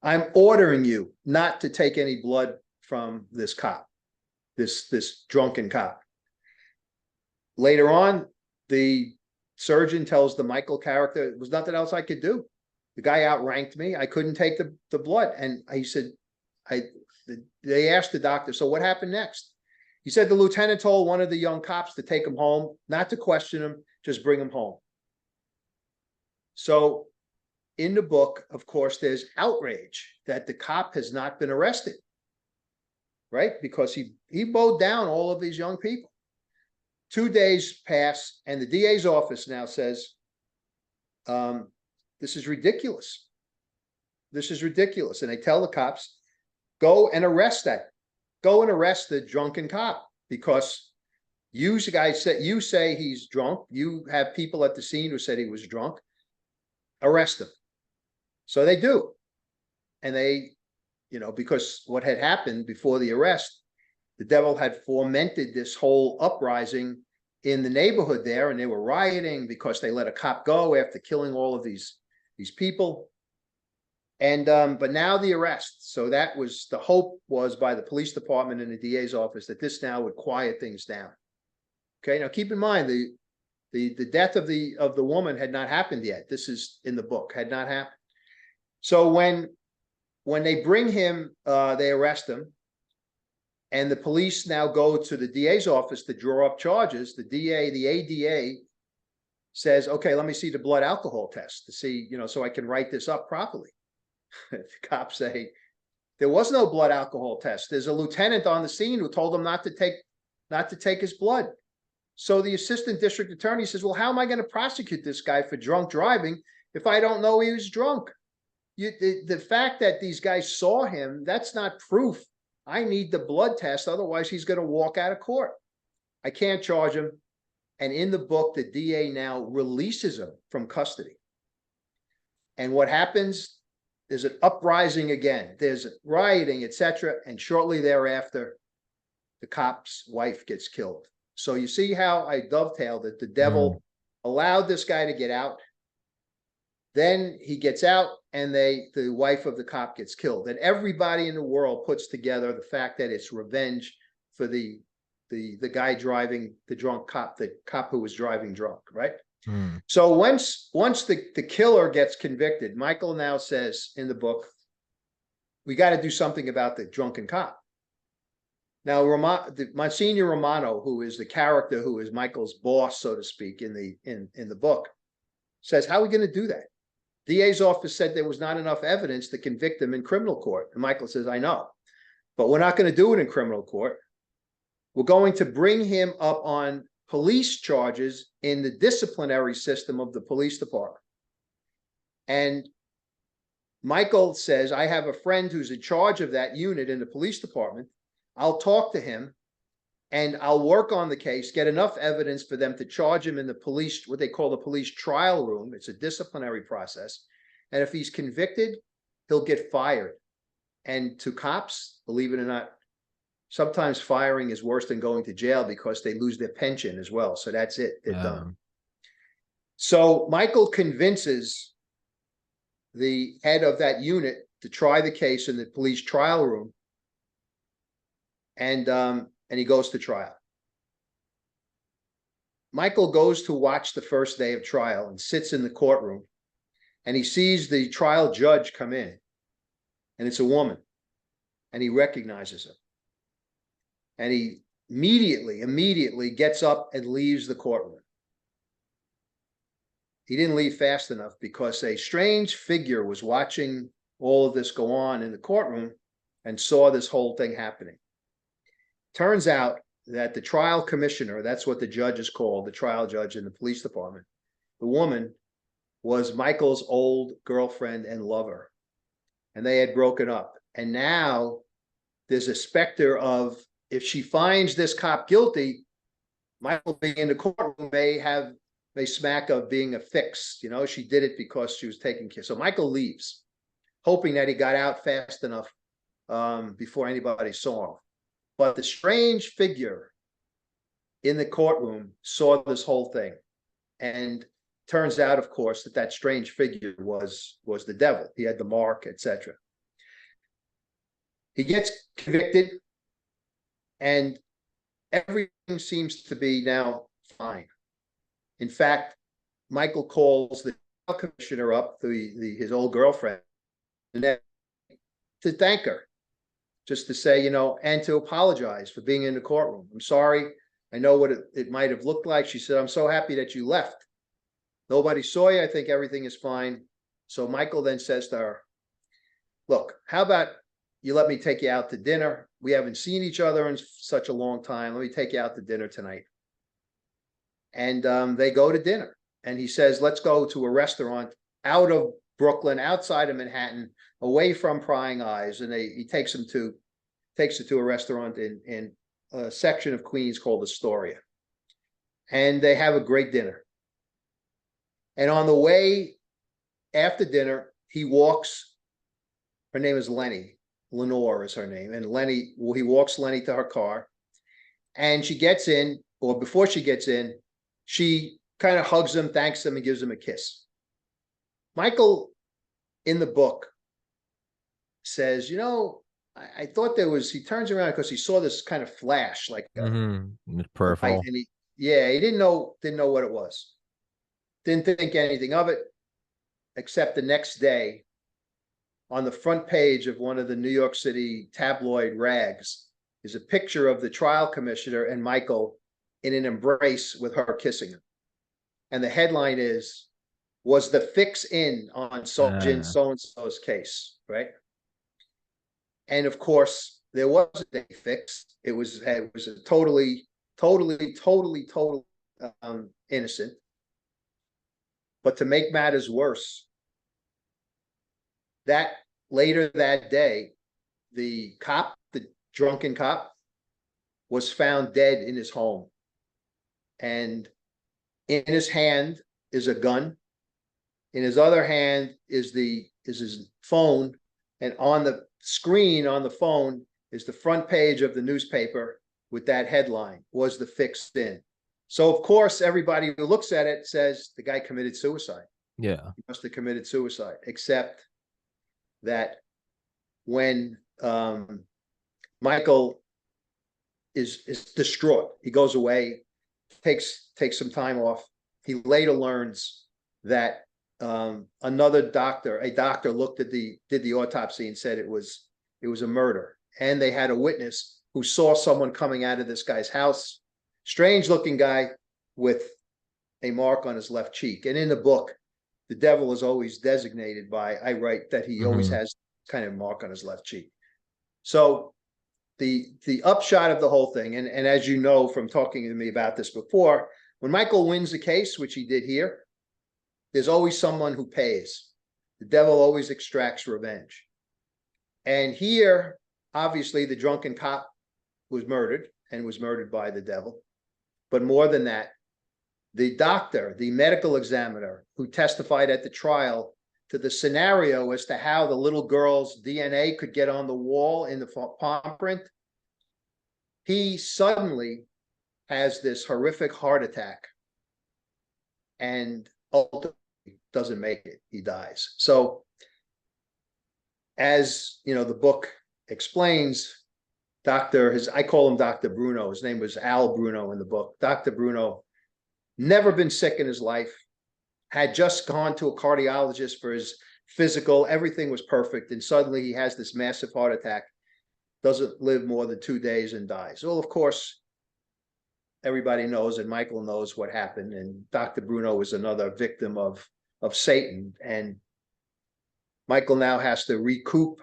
I'm ordering you not to take any blood from this cop, this drunken cop. Later on, the surgeon tells the Michael character, there was nothing else I could do. The guy outranked me. I couldn't take the blood. And he said, they asked the doctor, so what happened next? He said the lieutenant told one of the young cops to take him home, not to question him, just bring him home. So in the book, of course, there's outrage that the cop has not been arrested, right? Because he mowed down all of these young people. 2 days pass, and the DA's office now says, this is ridiculous. This is ridiculous. And they tell the cops, go and arrest the drunken cop, because you guys said, you say he's drunk. You have people at the scene who said he was drunk. Arrest him. So they do. And they, because what had happened before the arrest, the devil had fomented this whole uprising in the neighborhood there, and they were rioting because they let a cop go after killing all of these people. And but now the arrest. So that was the hope, was by the police department and the DA's office, that this now would quiet things down. Okay, now keep in mind the death of the woman had not happened yet. This is in the book, had not happened. So when they bring him, they arrest him. And the police now go to the DA's office to draw up charges. The ADA says, okay, let me see the blood alcohol test to see, so I can write this up properly. The cops say, there was no blood alcohol test. There's a lieutenant on the scene who told him not to take his blood. So the assistant district attorney says, well, how am I going to prosecute this guy for drunk driving if I don't know he was drunk? The fact that these guys saw him, that's not proof. I need the blood test. Otherwise, he's going to walk out of court. I can't charge him. And in the book, the DA now releases him from custody. And what happens? There's an uprising again. There's rioting, etc. And shortly thereafter, the cop's wife gets killed. So you see how I dovetailed that the devil allowed this guy to get out. Then he gets out, and the wife of the cop gets killed. And everybody in the world puts together the fact that it's revenge for the guy driving the drunk cop, the cop who was driving drunk, right? So once the killer gets convicted, Michael now says in the book, we got to do something about the drunken cop. Now, Monsignor Romano, who is the character who is Michael's boss, so to speak, in the book, says, how are we going to do that? DA's office said there was not enough evidence to convict him in criminal court. And Michael says, I know, but we're not going to do it in criminal court. We're going to bring him up on police charges in the disciplinary system of the police department. And Michael says, I have a friend who's in charge of that unit in the police department. I'll talk to him and I'll work on the case, get enough evidence for them to charge him in the police, what they call the police trial room. It's a disciplinary process. And if he's convicted, he'll get fired. And to cops, believe it or not, sometimes firing is worse than going to jail because they lose their pension as well. So that's it. They're done. So Michael convinces the head of that unit to try the case in the police trial room. And he goes to trial. Michael goes to watch the first day of trial and sits in the courtroom, and he sees the trial judge come in, and it's a woman, and he recognizes her. And he immediately gets up and leaves the courtroom. He didn't leave fast enough because a strange figure was watching all of this go on in the courtroom and saw this whole thing happening. Turns out that the trial commissioner, that's what the judge is called, the trial judge in the police department, the woman, was Michael's old girlfriend and lover, and they had broken up. And now there's a specter of, if she finds this cop guilty, Michael being in the courtroom may smack of being a fix. You know, she did it because she was taking care. So Michael leaves, hoping that he got out fast enough before anybody saw him. But the strange figure in the courtroom saw this whole thing, and turns out, of course, that strange figure was the devil. He had the mark, etc. He gets convicted, and everything seems to be now fine. In fact, Michael calls the commissioner up, his old girlfriend, to thank her, just to say, you know, and to apologize for being in the courtroom. I'm sorry. I know what it might have looked like. She said, I'm so happy that you left. Nobody saw you. I think everything is fine. So Michael then says to her, look, how about you let me take you out to dinner? We haven't seen each other in such a long time. Let me take you out to dinner tonight. And they go to dinner. And he says, let's go to a restaurant out of Brooklyn, outside of Manhattan, away from prying eyes. And he takes her to a restaurant in a section of Queens called Astoria. And they have a great dinner. And on the way after dinner, he walks, her name is Lenny, Lenore is her name. And he walks Lenny to her car, and she gets in, or before she gets in, she kind of hugs him, thanks him, and gives him a kiss. Michael, in the book, says, you know, I thought he turns around because he saw this kind of flash, like peripheral. and he didn't know what it was. Didn't think anything of it, except the next day, on the front page of one of the New York City tabloid rags, is a picture of the trial commissioner and Michael in an embrace with her kissing him. And the headline is, was the fix in on so-and-so's case, right? And of course, there wasn't a fix. It was a totally innocent. But to make matters worse, that later that day, the drunken cop, was found dead in his home. And in his hand is a gun. In his other hand is his phone. And on the screen on the phone is the front page of the newspaper with that headline, was the fix in. So, of course, everybody who looks at it says the guy committed suicide. Yeah. He must have committed suicide, except that when Michael is distraught, he goes away, takes some time off. He later learns that another doctor, looked at did the autopsy and said it was a murder. And they had a witness who saw someone coming out of this guy's house. Strange looking guy with a mark on his left cheek. And in the book, the devil is always designated by, I write that he always has kind of mark on his left cheek. So the upshot of the whole thing, and as you know from talking to me about this before, when Michael wins the case, which he did here, there's always someone who pays. The devil always extracts revenge. And here, obviously, the drunken cop was murdered, and was murdered by the devil. But more than that, the doctor, the medical examiner who testified at the trial to the scenario as to how the little girl's DNA could get on the wall in the palm print, he suddenly has this horrific heart attack and ultimately doesn't make it. He dies. So, as you know, the book explains, I call him Dr. Bruno. His name was Al Bruno in the book. Dr. Bruno, never been sick in his life, had just gone to a cardiologist for his physical. Everything was perfect. And suddenly he has this massive heart attack, doesn't live more than 2 days and dies. Well, of course, everybody knows, and Michael knows what happened. And Dr. Bruno was another victim of Satan. And Michael now has to regroup,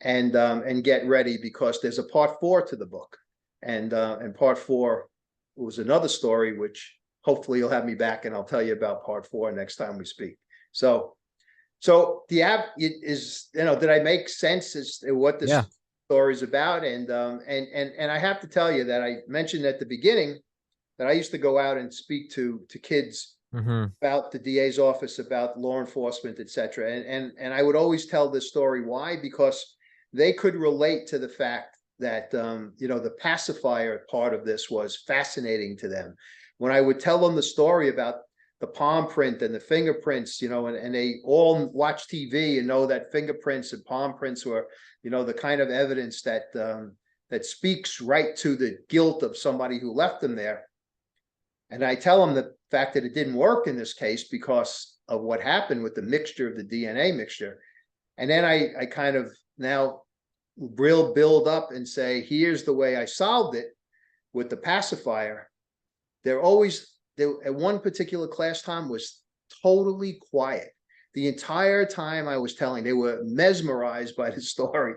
and get ready, because there's a part 4 to the book, and part 4 was another story, which hopefully you'll have me back and I'll tell you about part 4 next time we speak. So the app is, did I make sense as to what this Yeah. story is about? And I have to tell you that I mentioned at the beginning that I used to go out and speak to kids about the DA's office, about law enforcement, etc. And I would always tell this story. Why? Because they could relate to the fact that the pacifier part of this was fascinating to them. When I would tell them the story about the palm print and the fingerprints, and they all watch TV and know that fingerprints and palm prints were, the kind of evidence that that speaks right to the guilt of somebody who left them there. And I tell them the fact that it didn't work in this case because of what happened with the mixture of the DNA mixture. And then I kind of now build up and say, here's the way I solved it with the pacifier. At one particular class time was totally quiet. The entire time I was telling, they were mesmerized by the story.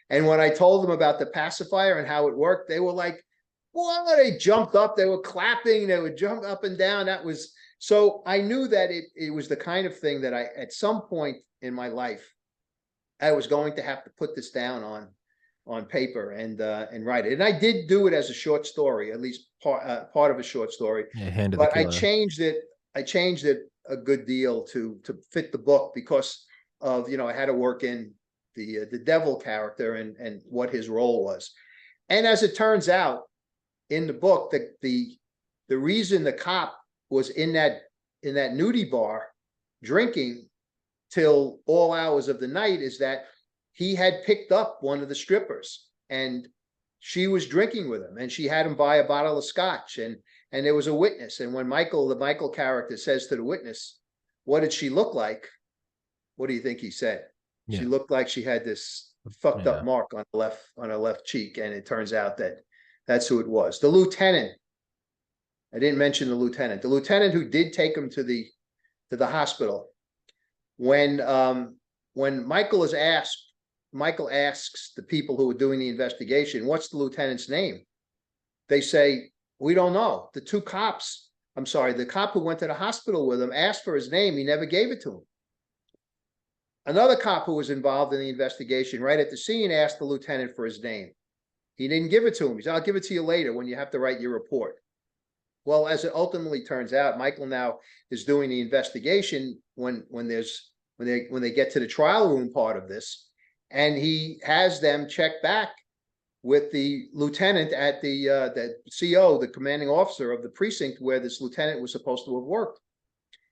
And when I told them about the pacifier and how it worked, they were like, well, they jumped up, they were clapping, they would jump up and down. So I knew that it was the kind of thing that at some point in my life, I was going to have to put this down on paper and write it. And I did do it as a short story, at least part of a short story. Yeah, Hand of the But I Killer. changed it a good deal to fit the book because of, I had to work in the devil character and what his role was. And as it turns out, in the book, the reason the cop was in that nudie bar drinking till all hours of the night is that he had picked up one of the strippers and she was drinking with him and she had him buy a bottle of scotch and there was a witness. And when the Michael character says to the witness, what did she look like? What do you think he said? Yeah. She looked like she had this fucked up mark on her left cheek. And it turns out that that's who it was. The lieutenant, I didn't mention the lieutenant who did take him to the hospital. When Michael asks the people who were doing the investigation, what's the lieutenant's name? They say, we don't know. The cop who went to the hospital with him asked for his name. He never gave it to him. Another cop who was involved in the investigation right at the scene asked the lieutenant for his name. He didn't give it to him. He said, I'll give it to you later when you have to write your report. Well, as it ultimately turns out, Michael now is doing the investigation when they get to the trial room part of this, and he has them check back with the lieutenant at the CO, the commanding officer of the precinct where this lieutenant was supposed to have worked.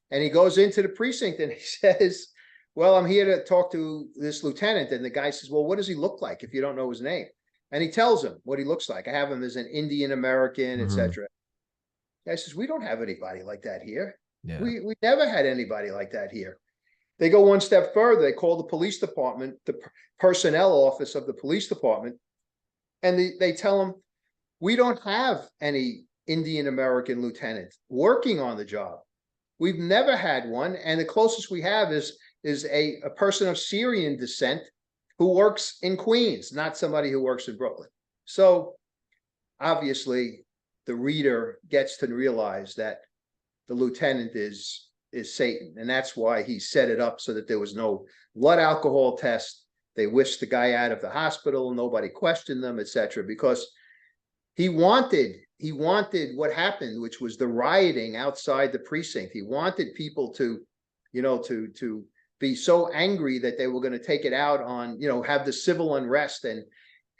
And he goes into the precinct and he says, well, I'm here to talk to this lieutenant. And the guy says, well, what does he look like if you don't know his name? And he tells him what he looks like. I have him as an Indian American, etc. The guy says, we don't have anybody like that here. Yeah. We never had anybody like that here. They go one step further. They call the police department, the personnel office of the police department, and they tell them, we don't have any Indian American lieutenant working on the job. We've never had one, and the closest we have is a person of Syrian descent who works in Queens, not somebody who works in Brooklyn. So obviously the reader gets to realize that the lieutenant is Satan. And that's why he set it up so that there was no blood alcohol test. They whisked the guy out of the hospital. Nobody questioned them, etc. Because he wanted what happened, which was the rioting outside the precinct. He wanted people to be so angry that they were going to take it out on, have the civil unrest.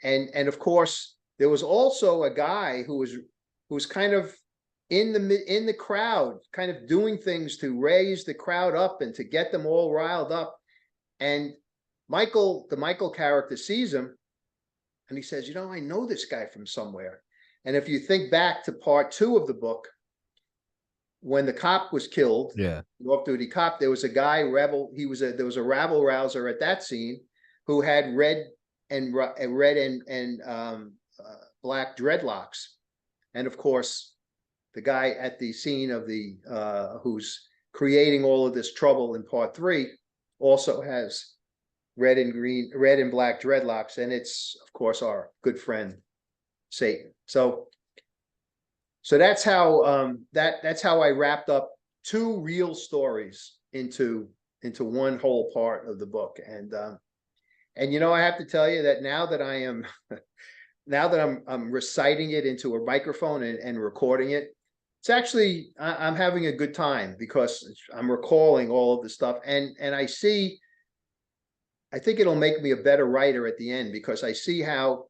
And of course, there was also a guy who was kind of in the crowd, kind of doing things to raise the crowd up and to get them all riled up. And the Michael character sees him and he says, I know this guy from somewhere. And if you think back to part 2 of the book, when the cop was killed, the off-duty cop, there was a guy, rebel. There was a rabble rouser at that scene who had red and black dreadlocks. And of course, the guy at the scene of who's creating all of this trouble in part 3 also has red and black dreadlocks. And it's, of course, our good friend, Satan. So So that's how that's how I wrapped up two real stories into one whole part of the book. And you know, I have to tell you that now that I am now that I'm reciting it into a microphone and recording it, it's actually I'm having a good time because I'm recalling all of the stuff, and I think it'll make me a better writer at the end, because I see how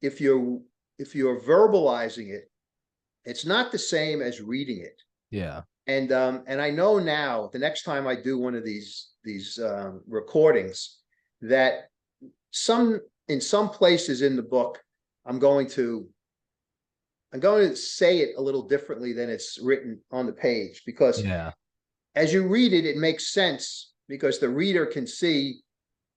if you're verbalizing it, it's not the same as reading it. Yeah. And I know now the next time I do one of these recordings that some in some places in the book I'm going to say it a little differently than it's written on the page, because Yeah. as you read it, it makes sense because the reader can see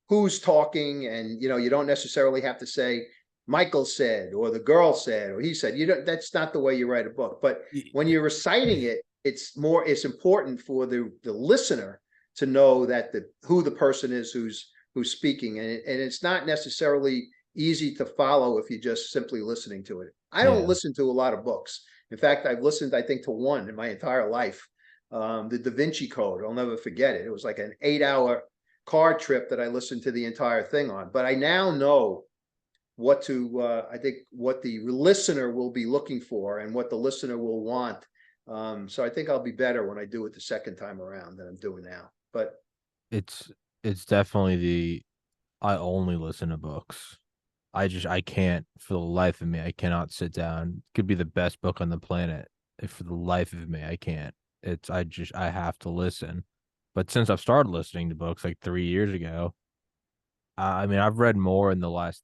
who's talking, and you know, you don't necessarily have to say Michael said or the girl said or he said. You don't, that's not the way you write a book. But when you're reciting it, it's important for the listener to know that who the person is who's speaking, and it's not necessarily easy to follow if you're just simply listening to it. I don't Yeah. listen to a lot of books. In fact, I've listened, I think, to one in my entire life. The Da Vinci Code. I'll never forget it. It was like an 8-hour car trip that I listened to the entire thing on. But I now know what to, I think, what the listener will be looking for and what the listener will want. So I think I'll be better when I do it the second time around than I'm doing now. But It's it's definitely I only listen to books. I can't for the life of me. I cannot sit down. It could be the best book on the planet. If for the life of me, I can't. I have to listen. But since I've started listening to books like 3 years ago, I mean, I've read more in the last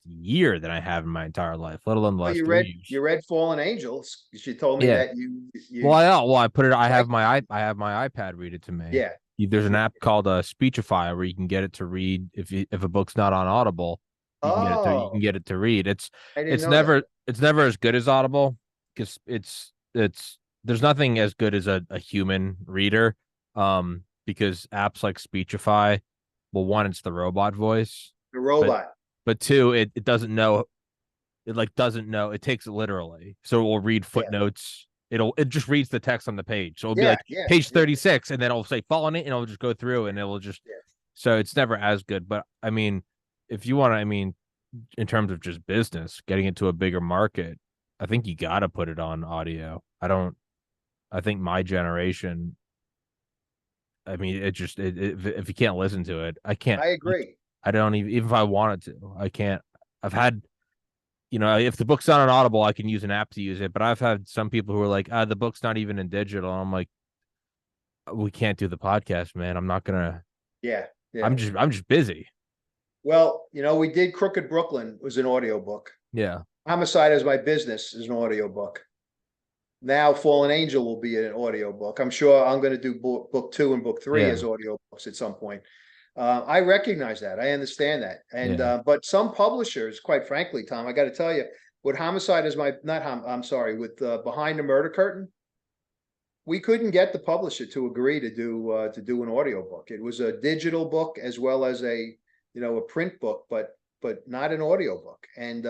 year than I have in my entire life, let alone the oh, last 3 years. you read Fallen Angels. You told me Yeah. that Well, you I put it. liked it. I have my iPad read it to me. Yeah. There's an app called Speechify where you can get it to read if a book's not on Audible, you can Oh, get it to read. I didn't know that. It's never as good as Audible because it's there's nothing as good as a human reader. Because apps like Speechify, well, one, it's the robot voice, The but robot. two, it doesn't know, doesn't know, it takes it literally, so it will read Yeah. footnotes. It just reads the text on the page, so it'll be Yeah. like Yeah. page Yeah. 36, and then it'll say follow it, and it'll just go through, and it will just, Yeah. so it's never as good. But I mean, if you want to, I mean, in terms of just business getting into a bigger market, I think you got to put it on audio. I think my generation, I mean, if you can't listen to it, I can't. I agree. I don't even if I wanted to, I can't. I've had, if the book's not on Audible, I can use an app to use it. But I've had some people who are like, the book's not even in digital. And I'm like, we can't do the podcast, man. I'm not gonna. Yeah. Yeah. I'm just busy. Well, you know, we did Crooked Brooklyn was an audiobook. Yeah, Homicide is My Business is an audiobook. Now Fallen Angel will be an audiobook. I'm sure I'm going to do book 2 and book 3 yeah, as audiobooks at some point. I recognize that. I understand that. And yeah. but some publishers, quite frankly, Tom, I got to tell you, with Homicide is My not hom I'm sorry, with Behind the Murder Curtain, we couldn't get the publisher to agree to do an audiobook. It was a digital book as well as a print book, but not an audiobook. And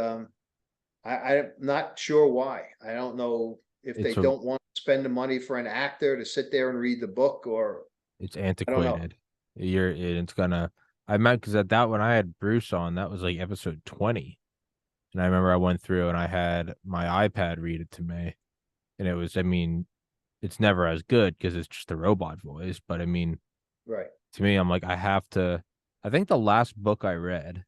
I'm not sure why. I don't know if they It's a don't want to spend the money for an actor to sit there and read the book, or it's I don't know. antiquated. It's gonna. I meant because at that when I had Bruce on, that was like episode 20, and I remember I went through and I had my iPad read it to me, and it was. I mean, it's never as good because it's just a robot voice. But I mean, Right. to me, I'm like, I have to. I think the last book I read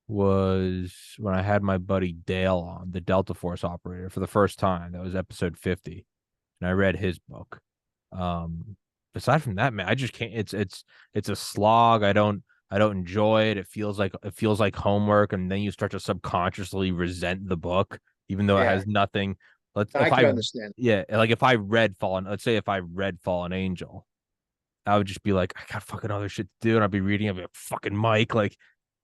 was when I had my buddy Dale on, the Delta Force operator, for the first time. That was episode 50, and I read his book. Aside from that, man, I just can't. It's a slog. I don't enjoy it. It feels like homework, and then you start to subconsciously resent the book, even though it Yeah, has nothing. Let's I if can I understand. Yeah, like if I read Fallen, let's say if I read Fallen Angel, I would just be like, I got fucking other shit to do, and I'd be reading. I'd be like, fucking Mike, like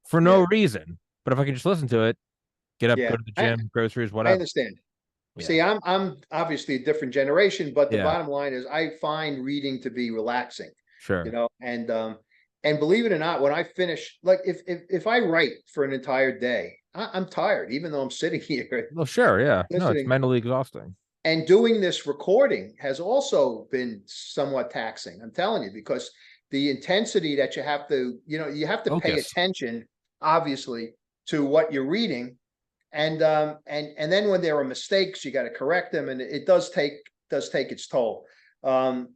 for no Yeah, reason. But if I can just listen to it, get up, yeah, go to the gym, groceries, I whatever. understand. Yeah, See, I'm obviously a different generation, but the yeah, bottom line is I find reading to be relaxing, sure. and And believe it or not, when I finish, like if I write for an entire day, I'm tired, even though I'm sitting here Well, sure, yeah. No, it's listening. mentally exhausting. And doing this recording has also been somewhat taxing. I'm telling you, because the intensity that you have to, you have to pay Focus. attention, obviously, to what you're reading. And then when there are mistakes, you got to correct them, and it does take its toll. Um,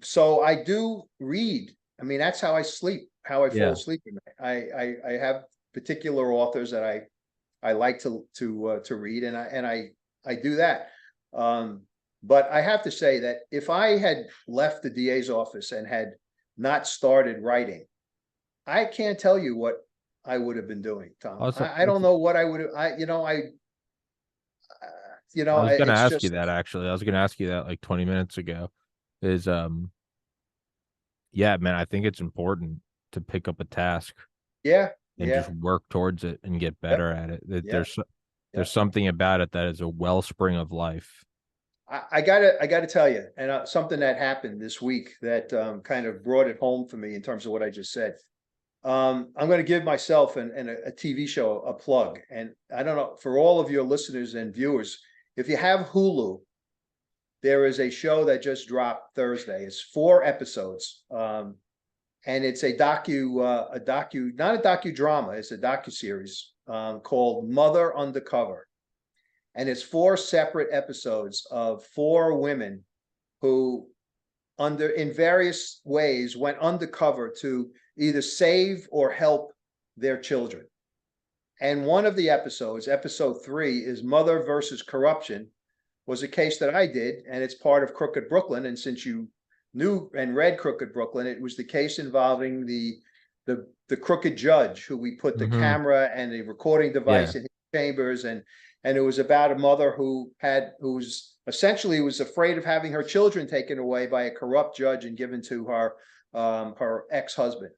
so I do read. I mean, that's how I sleep, how I fall Yeah. asleep at night. I have particular authors that I like to read, and I do that. Um, but I have to say that if I had left the DA's office and had not started writing, I can't tell you what I would have been doing, Tom. Also, I don't know what I would have. I was gonna It's ask you just, that actually. I was gonna ask you that like 20 minutes ago. Is yeah, man, I think it's important to pick up a task yeah, and just yeah, work towards it and get yep, better at it. yeah, There's yeah. something about it that is a wellspring of life. I gotta tell you, and something that happened this week that kind of brought it home for me in terms of what I just said. I'm going to give myself and a TV show a plug, and I don't know, for all of your listeners and viewers, if you have Hulu, there is a show that just dropped Thursday. It's 4 episodes, and it's not a docudrama. It's a docuseries called Mother Undercover, and it's 4 separate episodes of 4 women who, under in various ways, went undercover to either save or help their children. And one of the episodes, episode 3, is Mother versus Corruption, was a case that I did, and it's part of Crooked Brooklyn. And since you knew and read Crooked Brooklyn, it was the case involving the crooked judge who we put the Hmm. camera and the recording Yeah. device in his chambers, and it was about a mother who's essentially was afraid of having her children taken away by a corrupt judge and given to her ex-husband.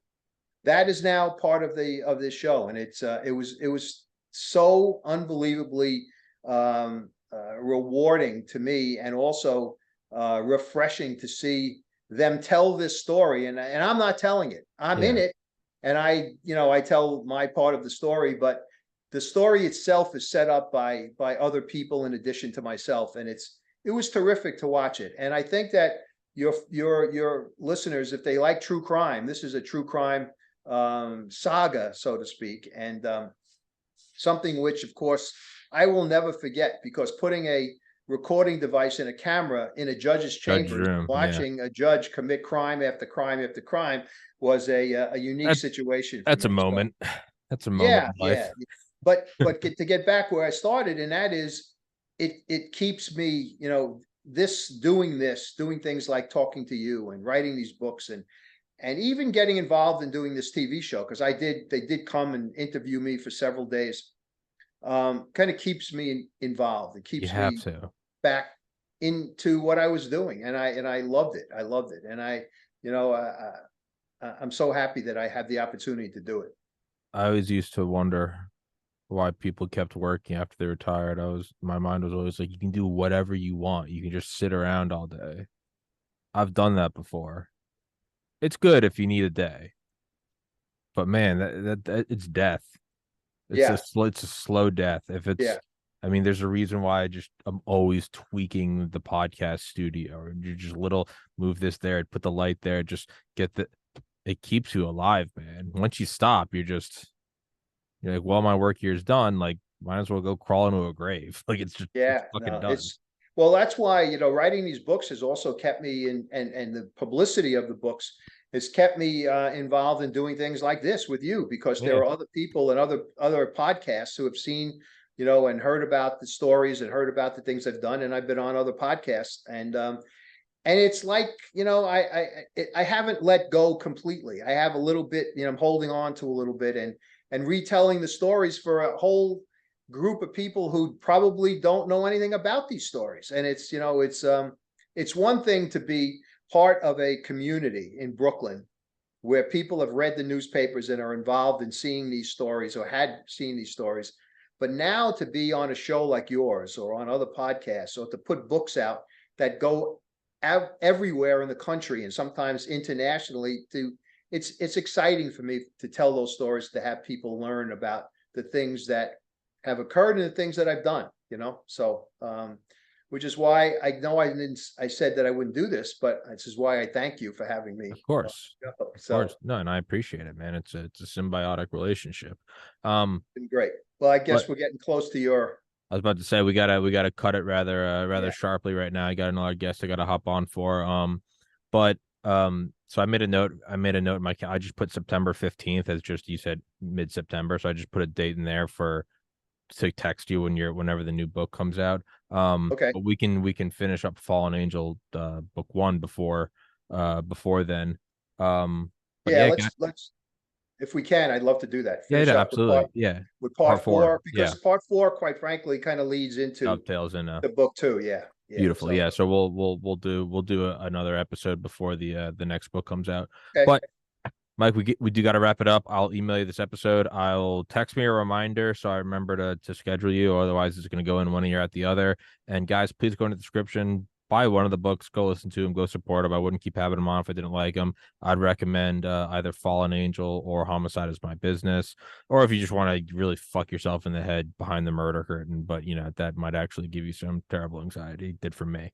That is now part of this show, and it was so unbelievably rewarding to me, and also refreshing to see them tell this story. And I'm not telling it; I'm in Yeah. it, and I tell my part of the story. But the story itself is set up by other people in addition to myself, and it was terrific to watch it. And I think that your listeners, if they like true crime, this is a true crime saga, so to speak, and something which, of course, I will never forget, because putting a recording device in a camera in a judge's Judge chambers, room. Yeah. watching a judge commit crime after crime after crime, was a unique That situation for that's a me. So moment. That's a moment yeah, in yeah. life. But to get back where I started, and that is, it keeps me, doing things like talking to you and writing these books, and even getting involved in doing this TV show, because they did come and interview me for several days. Kind of keeps me involved. It You keeps have me to. back into what I was doing, and I loved it. I loved it, and you know, I'm so happy that I had the opportunity to do it. I always used to wonder why people kept working after they retired. My mind was always like, you can do whatever you want. You can just sit around all day. I've done that before. It's good if you need a day, but man, that it's death. Yeah, It's a slow death. If it's, yeah, I mean, there's a reason why I'm always tweaking the podcast studio, or you just little move this there, put the light there, just get it keeps you alive, man. Once you stop, you're like, well, my work here's done. Like, might as well go crawl into a grave. Like it's yeah. fucking No, done. well, that's why, writing these books has also kept me in, and the publicity of the books has kept me involved in doing things like this with you, because there Yeah. are other people and other podcasts who have seen, and heard about the stories and heard about the things I've done, and I've been on other podcasts, and it's like, I haven't let go completely. I have a little bit, I'm holding on to a little bit, and retelling the stories for a whole group of people who probably don't know anything about these stories. And it's one thing to be part of a community in Brooklyn where people have read the newspapers and are involved in seeing these stories, or had seen these stories. But now to be on a show like yours, or on other podcasts, or to put books out that go out everywhere in the country and sometimes internationally, to it's exciting for me to tell those stories, to have people learn about the things that have occurred and the things that I've done, you know? So, which is why I know I said that I wouldn't do this, but this is why I thank you for having me. Of course. Of So course. No, and I appreciate it, man. It's a symbiotic relationship. been great. Well, I But guess we're getting close to your, I was about to say we gotta cut it rather yeah, sharply right now. I got another guest I gotta hop on for. But so I made a note in my I just put September 15th as just you said mid-September. So I just put a date in there for to text you whenever the new book comes out. okay. But we can finish up Fallen Angel book one before then. But Yeah, yeah, let's, if we can, I'd love to do that. yeah, Finish no, up absolutely. Yeah. with Part part four. four, Yeah. because part four, quite frankly, kind of leads into Dovetails in the book too. Yeah, yeah. beautiful. So, Yeah. So we'll do another episode before the next book comes out. okay, But Mike, we do got to wrap it up. I'll email you this episode. I'll text me a reminder so I remember to schedule you. Otherwise, it's going to go in one ear at the other. And guys, please go in the description, buy one of the books, go listen to them, go support them. I wouldn't keep having them on if I didn't like them. I'd recommend either Fallen Angel or Homicide Is My Business, or if you just want to really fuck yourself in the head behind the murder curtain. But that might actually give you some terrible anxiety. It did for me.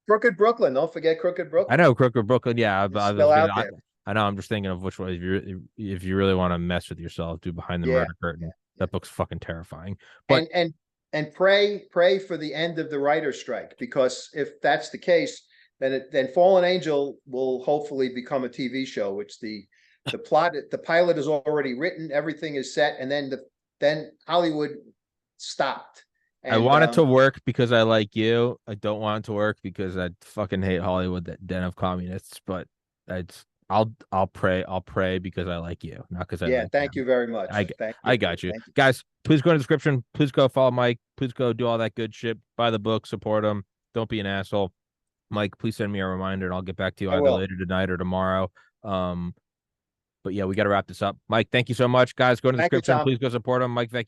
Crooked Brooklyn. Don't forget Crooked I Brooklyn. know Crooked Brooklyn. Yeah, It's I still was gonna. out there. I know. I'm just thinking of which one. If you really want to mess with yourself, do Behind the Yeah, Murder yeah, Curtain. yeah. That book's fucking terrifying. But And pray for the end of the writer's strike, because if that's the case, then Fallen Angel will hopefully become a TV show, which the pilot is already written, everything is set, and then Hollywood stopped. I And want it to work because I like you. I don't want it to work because I fucking hate Hollywood, that den of communists. But it's I'll pray because I like you, not because I yeah, like thank them. you very much. I Thank you. I got you Thank you. guys. Please go in the description. Please go follow Mike. Please go do all that good shit. Buy the book, support him. Don't be an asshole. Mike, please send me a reminder and I'll get back to you I either will. later tonight or tomorrow. But yeah, we got to wrap this up. Mike, thank you so much, guys. Go to the Thank you, description. Tom. Please go support him. Mike Vecchione.